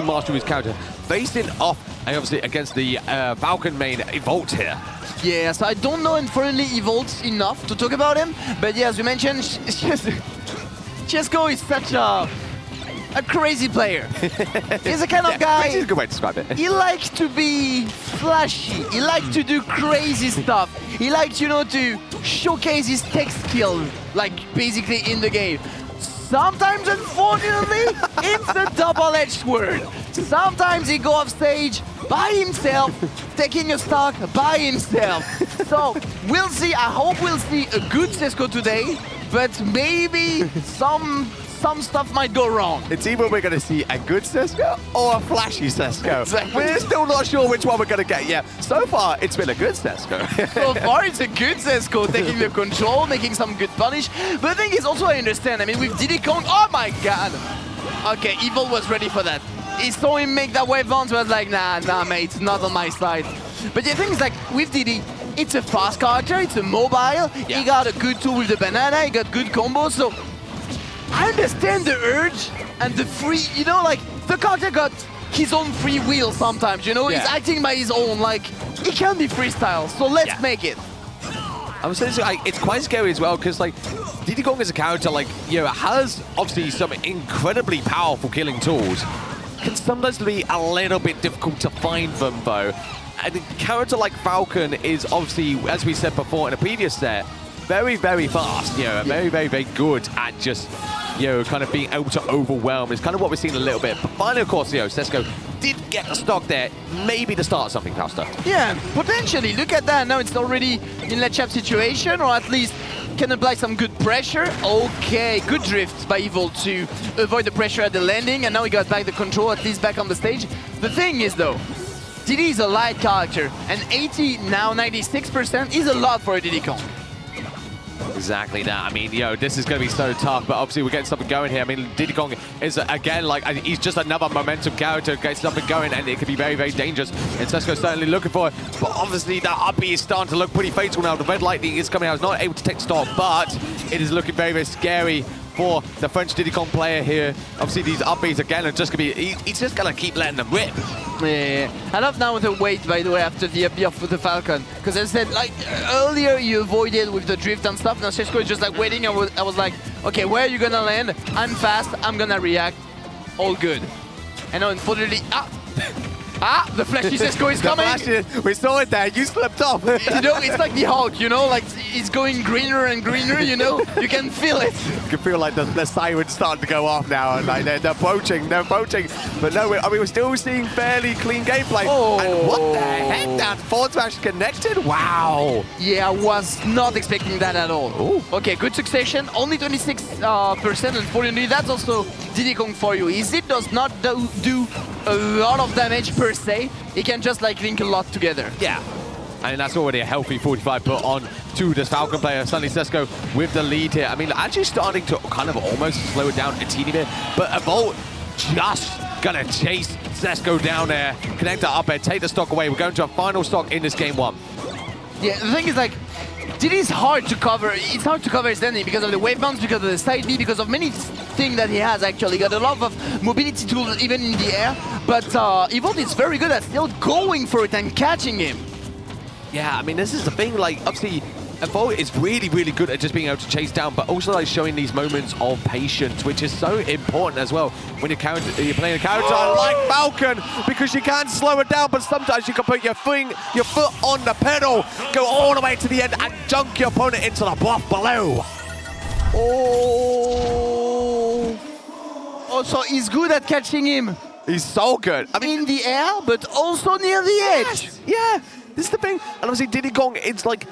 master his counter. Facing off, and obviously against the Falcon main Evolt here. Yeah, so I don't know, unfortunately, Evolt enough to talk about him. But yeah, as you mentioned, Cesco is such a crazy player. He's the kind of guy. Crazy is a good way to describe it. He likes to be flashy. He likes to do crazy stuff. He likes, you know, to showcase his tech skill, like basically in the game. Sometimes, unfortunately, it's the double-edged sword. Sometimes he go off stage by himself, taking a stock by himself. So we'll see. I hope we'll see a good Cesco today, but maybe some stuff might go wrong. It's either we're going to see a good Cesco or a flashy Cesco. Exactly. We're still not sure which one we're going to get yet. So far, it's been a good Cesco. So far, it's a good Cesco, taking the control, making some good punish. But the thing is, also, I understand. I mean, with Diddy Kong, oh my god. Okay, Evolt was ready for that. He saw him make that wave bounce, was like, nah, mate, not on my side. But the thing is, like, with Diddy, it's a fast character, it's a mobile. He got a good tool with the banana, he got good combos, so I understand the urge and the free, you know, like, the character got his own free will sometimes, you know? He's acting by his own, like, he can be freestyle, so let's make it. I was saying, like, it's quite scary as well, because, like, Diddy Kong as a character, like, you know, has obviously some incredibly powerful killing tools. Can sometimes be a little bit difficult to find them, though. And a character like Falcon is obviously, as we said before in a previous set, very, very fast, you know, very, very, very good at just, you know, kind of being able to overwhelm. It's kind of what we're seeing a little bit. But finally, of course, you know, Cesco did get the stock there, maybe to start something faster. Yeah, potentially. Look at that. Now it's already in a trap situation, or at least can apply some good pressure. Okay, good drift by Evolt to avoid the pressure at the landing, and now he got back the control, at least back on the stage. The thing is, though, Diddy is a light character, and 80, now 96% is a lot for a Diddy Kong. Exactly that. I mean, you know, this is going to be so tough, but obviously we're getting something going here. I mean, Diddy Kong is, again, like, he's just another momentum character, gets something going, and it can be very, very dangerous. And Cesco's certainly looking for it, but obviously that up B is starting to look pretty fatal now. The red lightning is coming out, he's not able to take the stop, but it is looking very, very scary for the French Diddy Kong player here. Obviously, these up Bs again are just going to be, he's just going to keep letting them rip. Yeah, I love now the wait, by the way, after the up B of the Falcon. Because I said, like, earlier you avoided with the drift and stuff. Now Cesco is just like waiting. I was like, okay, where are you going to land? I'm fast, I'm going to react. All good. And now, unfortunately, the flashy Cesco is coming. We saw it there, you slipped off. You know, it's like the Hulk, you know, like it's going greener and greener, you know? You can feel it. You can feel like the siren's starting to go off now, and like they're approaching. But no, I mean, we're still seeing fairly clean gameplay. Oh. And what the heck? That forward smash connected? Wow. Yeah, I was not expecting that at all. Ooh. Okay, good succession. Only 26%, unfortunately. That's also Diddy Kong for you. He does not do a lot of damage per se. He can just like link a lot together. Yeah. I mean, that's already a healthy 45 put on to this Falcon player. Suddenly Cesco with the lead here. I mean, actually starting to kind of almost slow it down a teeny bit. But Evolt just gonna chase Cesco down there, connect that up air, take the stock away. We're going to a final stock in this game one. Yeah, the thing is, like, Diddy's hard to cover. It's hard to cover his landing because of the wave bounce, because of the side B, because of many things that he has, actually. He got a lot of mobility tools even in the air. But Evolt is very good at still going for it and catching him. Yeah, I mean, this is the thing, like, obviously, Evolt is really, really good at just being able to chase down, but also like showing these moments of patience, which is so important as well when you're playing a character like Falcon, because you can slow it down, but sometimes you can put your foot on the pedal, go all the way to the end, and junk your opponent into the bluff below. Oh, so he's good at catching him. He's so good. I mean, in the air, but also near the edge. Yeah, this is the thing. And obviously Diddy Kong, it's like,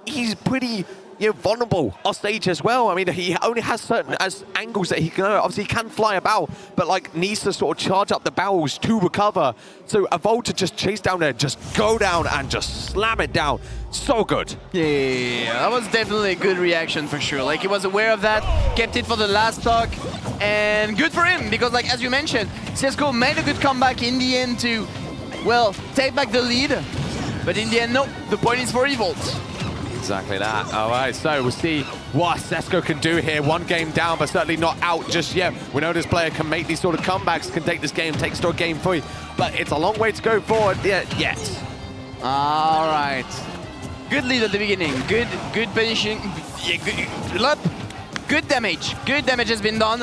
he's pretty, you know, vulnerable off stage as well. I mean, he only has certain angles that he can, obviously he can fly about, but like needs to sort of charge up the barrels to recover. So Evolt to just chase down there, just go down and just slam it down. So good. Yeah, that was definitely a good reaction for sure. Like, he was aware of that, kept it for the last stock, and good for him, because like, as you mentioned, Cesco made a good comeback in the end to, well, take back the lead. But in the end, no, the point is for Evolt. Exactly that. All right, so we'll see what Cesco can do here. One game down, but certainly not out just yet. We know this player can make these sort of comebacks, can take this game, take us to a game 3, but it's a long way to go forward yet. All right. Good lead at the beginning. Good finishing. Yeah, good damage. Good damage has been done,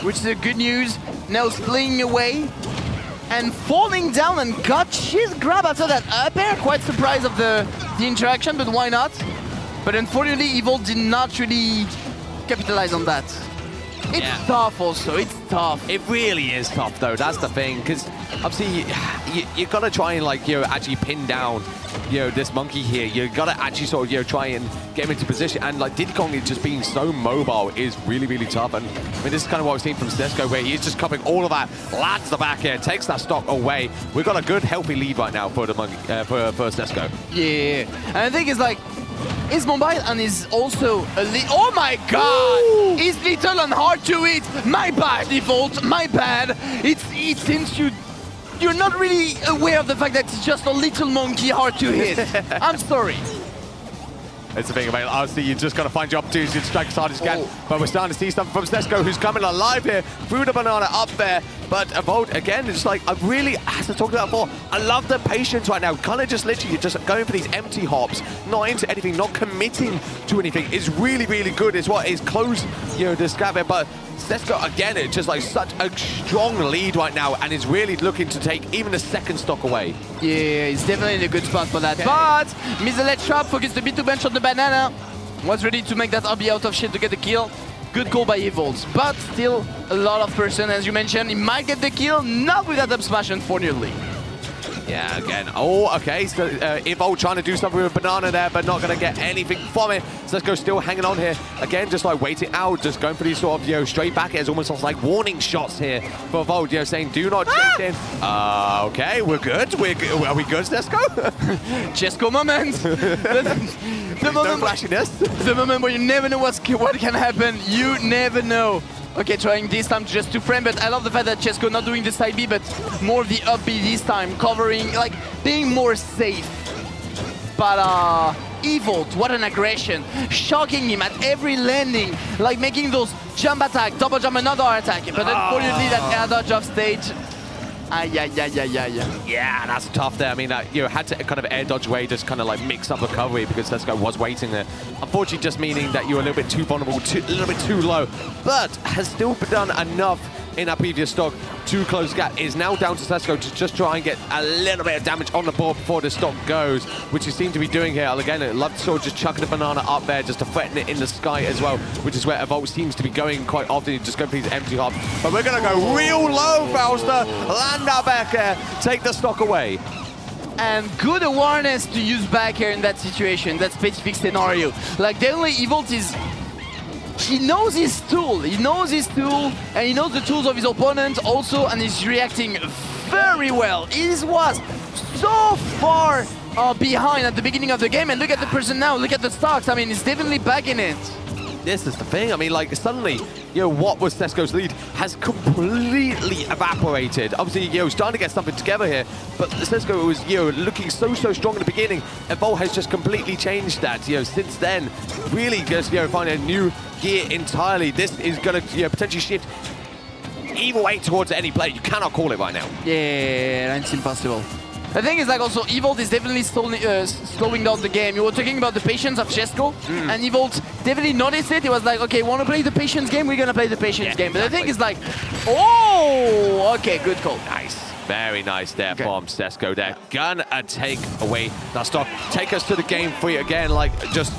which is a good news. Now fleeing away and falling down and got his grab after that up air. Quite surprised of the interaction, but why not? But unfortunately, Evolt did not really capitalize on that. It's tough also, it's tough. It really is tough though, that's the thing, because obviously you gotta try and like, actually pin down, this monkey here. You gotta actually sort of, try and get him into position, and like Diddy Kong just being so mobile is really, really tough. And I mean, this is kind of what we've seen from Cesco, where he's just covering all of that, lands the back air, takes that stock away. We've got a good, healthy lead right now for the monkey, for Cesco. Yeah, and I think it's like, he's mobile and is also a oh my god! Ooh. He's little and hard to hit. My bad, Evolt, my bad. It seems you're not really aware of the fact that it's just a little monkey hard to hit. I'm sorry. It's the thing about obviously you just got to find your opportunity to strike as hard as you can. But we're starting to see something from Cesco, who's coming alive here through the banana up there. But Evolt again, it's like I really, as I talked about before, I love the patience right now. Kind of just literally just going for these empty hops, not into anything, not committing to anything. Is really, really good. Is what is close, this gap there. But Cesco again, it's just like such a strong lead right now, and is really looking to take even a second stock away. Yeah, he's definitely in a good spot for that. Okay. But missed the ledge trap, focused a bit too much on the banana. Was ready to make that RB out of shit to get the kill. Good call by Evolt, but still a lot of person, as you mentioned. He might get the kill, not with that up smash, unfortunately. Yeah, again. Oh, okay. So Evolt trying to do something with banana there, but not going to get anything from it. Cesco still hanging on here. Again, just like waiting out, just going for these sort of, straight back. It's almost like warning shots here for Evolt, saying do not chase in. Okay, we're good. Are we good, Cesco? Cesco moment. the moment, flashiness. The moment where you never know what can happen. You never know. Okay, trying this time just to frame, but I love the fact that Cesco not doing the side B, but more of the up B this time, covering, like, being more safe. But Evolt, what an aggression. Shocking him at every landing, like making those jump attack, double jump, another attack. But unfortunately, that air dodge off stage. Yeah, that's tough there. I mean, had to kind of air dodge away, just kind of like mix up recovery because Cesco was waiting there. Unfortunately, just meaning that you were a little bit too vulnerable, a little bit too low, but has still done enough in that previous stock to close the gap. Is now down to Cesco to just try and get a little bit of damage on the board before the stock goes, which you seem to be doing here. Again, I'd love to sort of just chucking the banana up there just to threaten it in the sky as well, which is where Evolt seems to be going quite often. Just going for these empty hops. But we're going to go real low, Fausta. Land our back air, take the stock away. And good awareness to use back air in that situation, that specific scenario. Like, the only Evolt is... He knows his tool, and he knows the tools of his opponent also, and he's reacting very well. He was so far behind at the beginning of the game, and look at the person now, look at the stocks. I mean, he's definitely back in it. This is the thing. I mean, like, suddenly, what was Cesco's lead has completely evaporated. Obviously, starting to get something together here, but Cesco was, looking so strong in the beginning. Evolt has just completely changed that, since then. Really just, finding a new gear entirely. This is going to, potentially shift either way towards any player. You cannot call it right now. Yeah, that's impossible. The thing is, like, also, Evolt is definitely slowing down the game. You were talking about the patience of Cesco, and Evolt definitely noticed it. He was like, okay, want to play the patience game? We're going to play the patience game. But the thing is, like, oh, okay, good call. Nice. Very nice there from Cesco there. Gonna take away that stock. Take us to the game 3 again, like, just,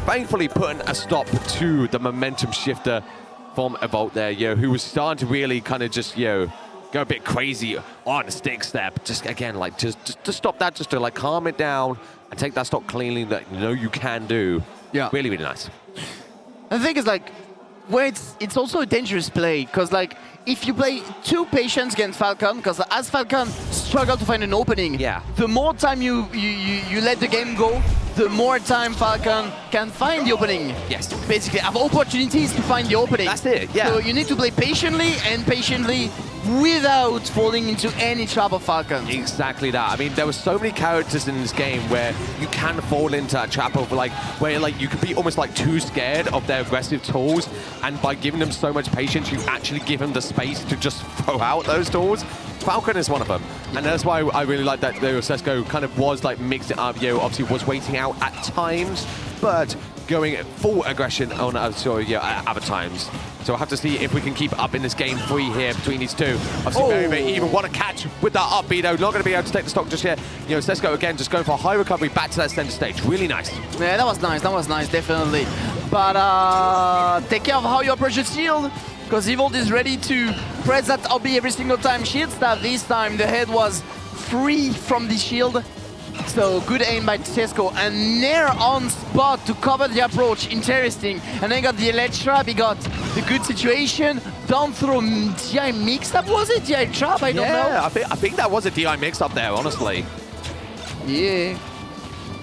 thankfully putting a stop to the momentum shifter from Evolt there, who was starting to really kind of just, go a bit crazy on a stick step. Just again, like, just to stop that, just to like calm it down and take that stock cleanly that you can do. Yeah. Really, really nice. The thing is, like, where it's also a dangerous play, because like if you play too patient against Falcon, because as Falcon struggle to find an opening, the more time you let the game go, the more time Falcon can find the opening. Yes. Basically, have opportunities to find the opening. That's it, yeah. So you need to play patiently, and patiently without falling into any trap of Falcon. Exactly that. I mean, there were so many characters in this game where you can fall into that trap of where you could be almost too scared of their aggressive tools, and by giving them so much patience, you actually give them the space to just throw out those tools. Falcon is one of them, and that's why I really like that Cesco kind of was mixed it up. Obviously was waiting out at times, but going full aggression on other times. So we'll have to see if we can keep up in this game 3 here between these two. Obviously, very even. What a catch with that up B, though. Not going to be able to take the stock just yet. Cesco again just going for a high recovery back to that center stage. Really nice. Yeah, that was nice. That was nice, definitely. But take care of how you approach the shield, because Evolt is ready to press that RB every single time. Shield stab this time. The head was free from the shield. So good aim by Cesco, and near on spot to cover the approach. Interesting. And then got the ledge trap. He got the good situation. Down throw DI mix up, was it? DI trap? I don't know. Yeah, I think that was a DI mix up there, honestly. Yeah.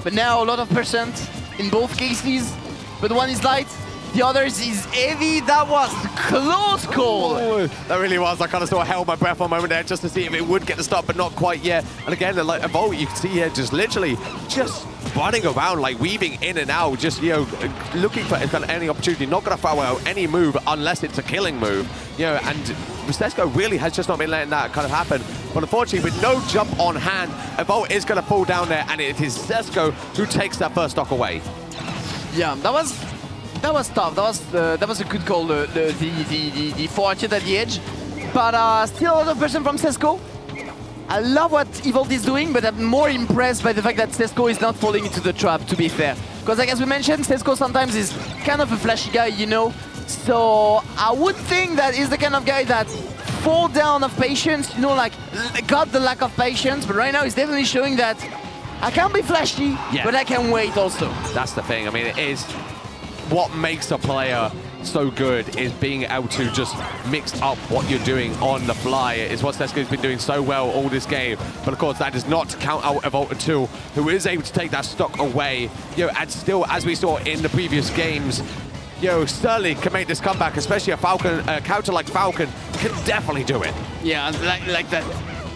But now a lot of percent in both cases. But one is light, the others is heavy. That was close call. Oh, that really was. I kind of sort of held my breath for a moment there just to see if it would get the stop, but not quite yet. And again, like Evolt, you can see here just literally just running around, weaving in and out, just, looking for kind of any opportunity. Not going to throw out any move unless it's a killing move. And Cesco really has just not been letting that kind of happen. But unfortunately, with no jump on hand, Evolt is going to fall down there, and it is Cesco who takes that first stock away. Yeah, that was tough. That was a good call. The forward at the edge, but still a lot of pressure from Cesco. I love what Evolt is doing, but I'm more impressed by the fact that Cesco is not falling into the trap. To be fair, because as we mentioned, Cesco sometimes is kind of a flashy guy, So I would think that he's the kind of guy that fall down of patience. Got the lack of patience, but right now he's definitely showing that I can be flashy, but I can wait also. That's the thing. I mean, it is what makes a player so good is being able to just mix up what you're doing on the fly. It's what Cesco's been doing so well all this game. But of course, that does not count out Evolt 2, who is able to take that stock away. And still, as we saw in the previous games, Sterling can make this comeback, especially a Falcon, counter like Falcon can definitely do it. Yeah, like that.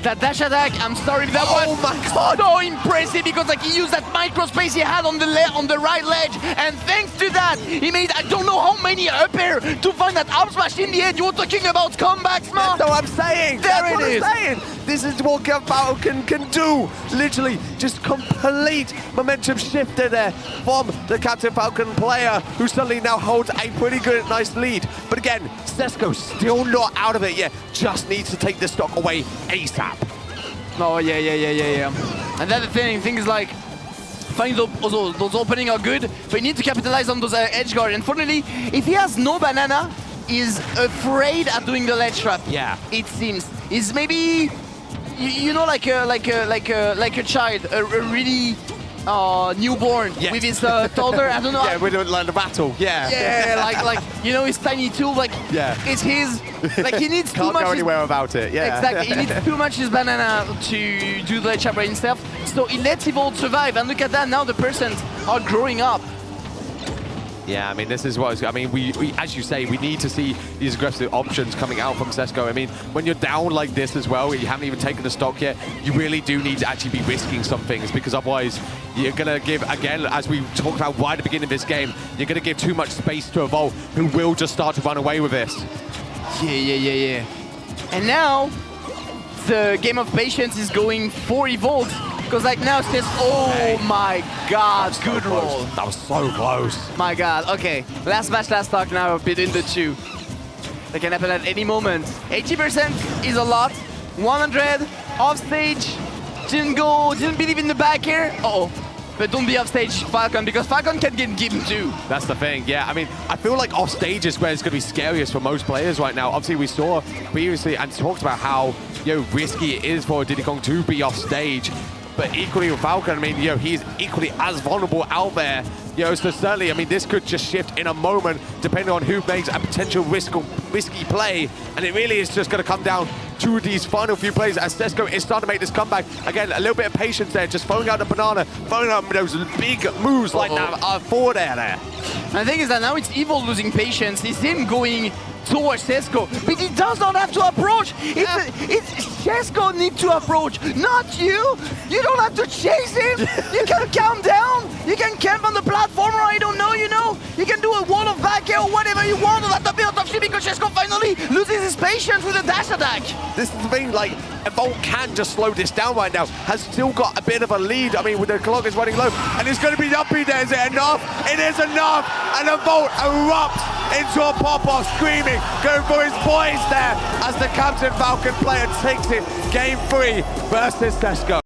That dash attack, I'm sorry, that was my God. So impressive, because he used that micro space he had on the right ledge, and thanks to that, he made I don't know how many up air to find that up smash in the edge. You were talking about comebacks, man. That's what I'm saying. There it is. This is what Falcon can do. Literally, just complete momentum shifter there from the Captain Falcon player, who suddenly now holds a pretty good, nice lead. But again, Cesco still not out of it yet. Just needs to take this stock away ASAP. Oh, yeah. And that's the thing. Things like finding those openings are good, but you need to capitalize on those edge guard. Unfortunately, if he has no banana, he's afraid of doing the ledge trap. Yeah. It seems. He's maybe, like a child, a really newborn with his toddler. I don't know. Yeah, we're doing the battle. Yeah. Yeah, his tiny tool. It's his. He needs too much. Can't go anywhere without it. Yeah. Exactly. He needs too much his banana to do the chopper himself. So he lets Evolt survive. And look at that. Now the percent are growing up. Yeah, I mean, this is what we as you say, we need to see these aggressive options coming out from Cesco. I mean, when you're down like this as well, you haven't even taken the stock yet, you really do need to actually be risking some things, because otherwise you're going to give, again, as we talked about right at the beginning of this game, you're going to give too much space to Evolt, who will just start to run away with this. Yeah. And now, the game of patience is going for Evolt. Because now it says, oh my God, good roll. That was so close. My God, okay. Last match, last talk now between the two. That can happen at any moment. 80% is a lot. 100, off stage. Didn't believe in the back here. But don't be off stage, Falcon, because Falcon can get game too. That's the thing, yeah. I mean, I feel like off stage is where it's going to be scariest for most players right now. Obviously, we saw previously and talked about how risky it is for Diddy Kong to be off stage. But equally with Falcon, I mean, he's equally as vulnerable out there. So certainly, I mean, this could just shift in a moment, depending on who makes a potential risky play. And it really is just going to come down to these final few plays as Cesco is starting to make this comeback. Again, a little bit of patience there, just throwing out the banana, throwing out those big moves like that forward air there. And the thing is that now it's Evolt losing patience. It's him going towards Cesco, but he does not have to approach. It's Cesco need to approach, not you. You don't have to chase him. You can calm down. You can camp on the platform, or I don't know, you know. You can do a wall of back air or whatever you want on that top of ship because Cesco finally loses his patience with a dash attack. This is the thing, like, Evolt can just slow this down right now. Has still got a bit of a lead. I mean, with the clock is running low, and it's going to be uppy there. Is it enough? It is enough, and Evolt erupts into a pop-off, screaming, going for his boys there as the captain Falcon player takes it. Game 3 versus Cesco.